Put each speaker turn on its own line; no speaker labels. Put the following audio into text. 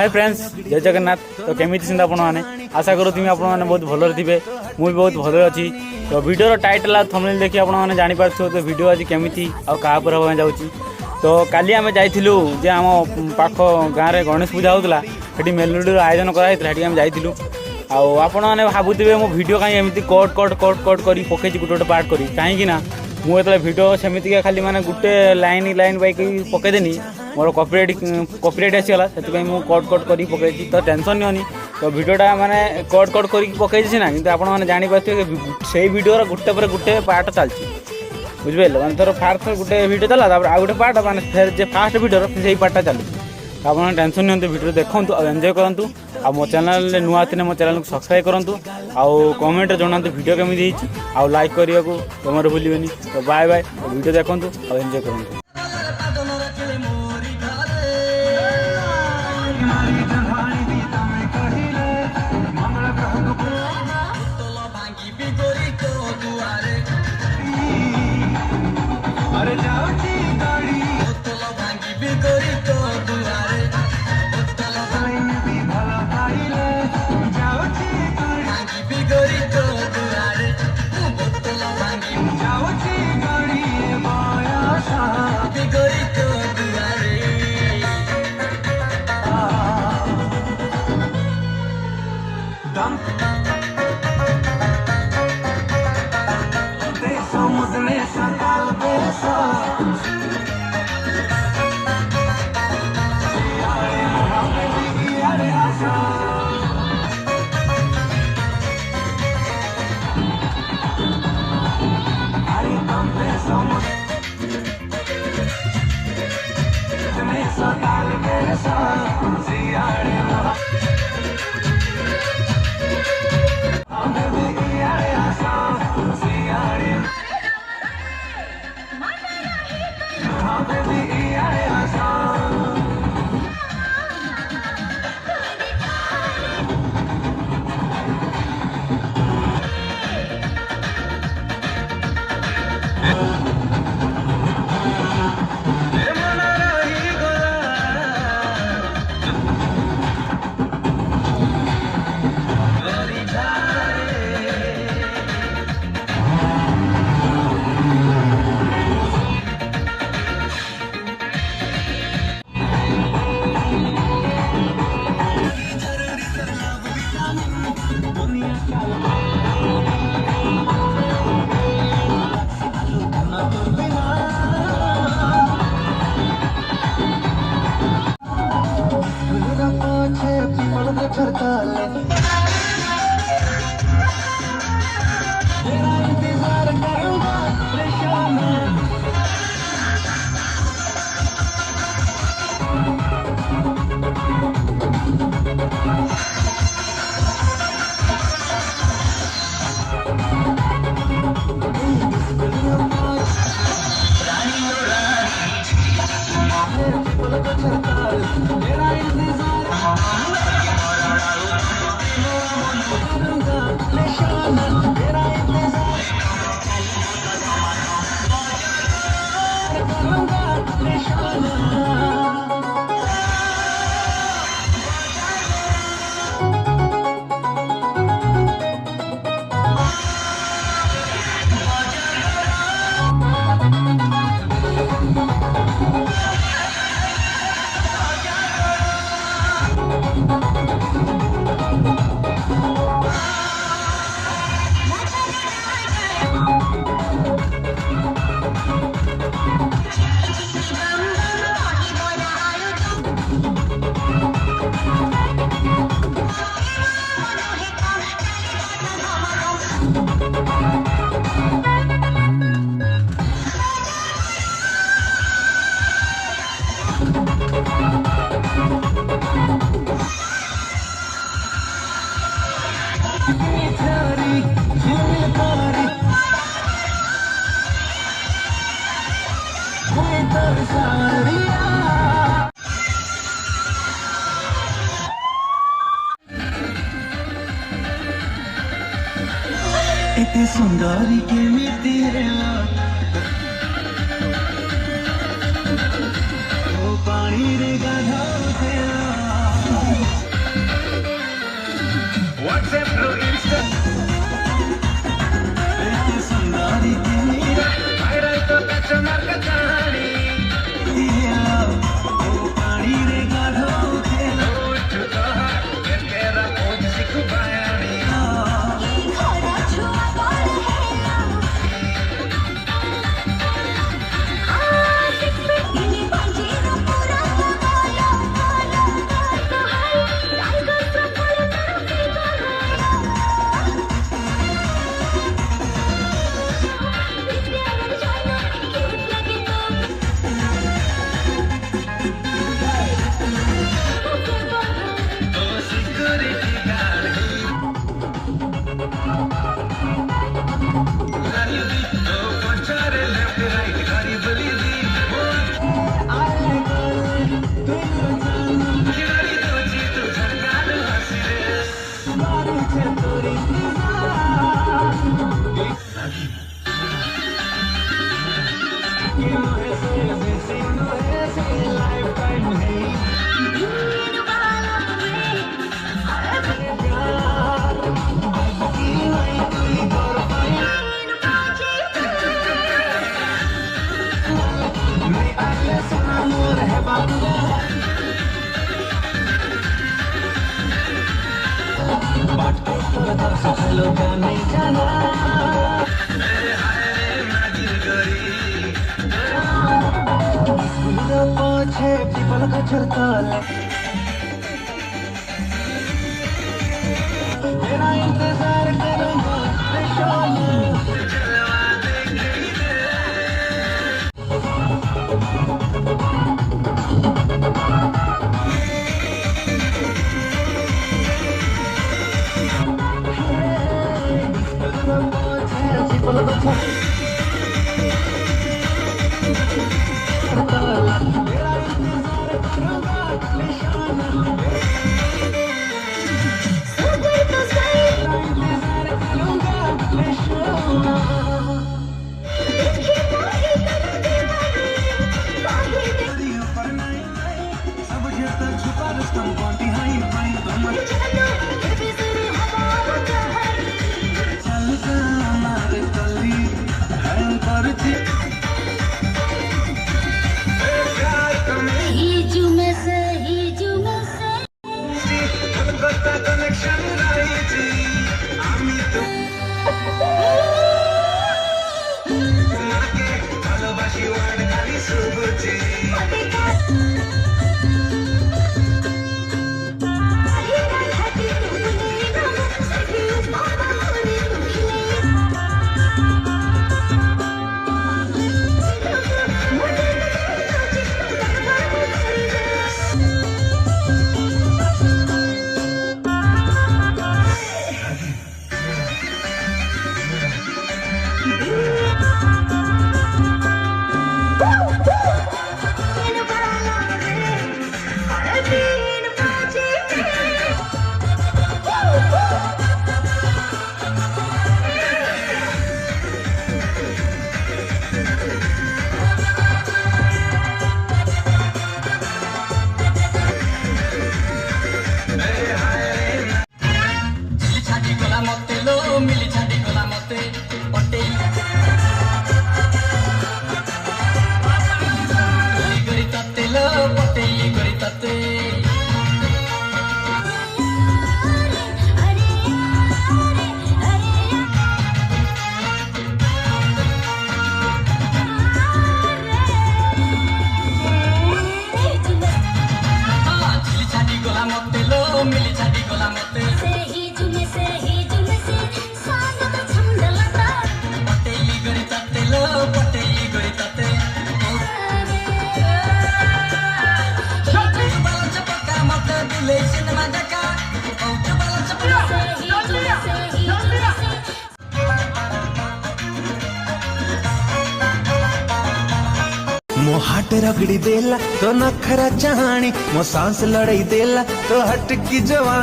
Hi friends जय जगन्नाथ। तो केमी आपने आशा करूँ आपने बहुत भल थे मुझे बहुत भल अच्छी। तो वीडियो टाइटल और थंबनेल देखिए आपने जापर तो वीडियो आज केमी आपर हवा जाऊँगी। तो काली आम जाइलु जे आम पाख गाँव में गणेश पूजा होता है मेलोडी आयोजन कराई आम जाइलु। आपण मैंने भावुवे मो भिड कहीं एमती कट कट कट कट कर पकई गोटे गोटे पार्ट करी कहीं मुझे भिड सेमती खाली माने गोटे लाइन लाइन बाइक पकईदेनी मोर कॉपीराइट आसीगला से मुझे कट कट कर पकई। तो टेंशन नहीं तो भिडटा माने कट कट कर पकई सीना कि आपने जापारे से भिडर गोटे पर गोटे पार्ट चलती बुझे मैंने थोड़ा फास्ट गोटे भिड चला आ गोटे पार्ट मैंने फिर फास्ट भिडर से पार्टा चलती। आप टेंशन नहीं भिडियो देखूँ और एंजॉय करूँ। आ मो चैनल नुआ थे मो चैनल को सब्सक्राइब करूँ आउ कमेंट जनातु वीडियो केमी आउ लाइक करने को जमार भूलिए। तो बाय बाय वीडियो देखूँ और एंजॉय करूँ।
एते सुंदरी केमिति हेला ओ पानी रे गाधाउथेला WhatsApp through Insta इतनी सुंदरी के मेरा वायरल तो कचमर का कहानी ये love ओ पानी रे गाढ़ो खेलो उठता है तेरा खोज सिख बयानी पीपल का झरता मेरा इंतजार करूंगा मो हाट रगड़ी देला तो नखरा चाहानी मो सांस लड़ाई देला तो हट की जवानी।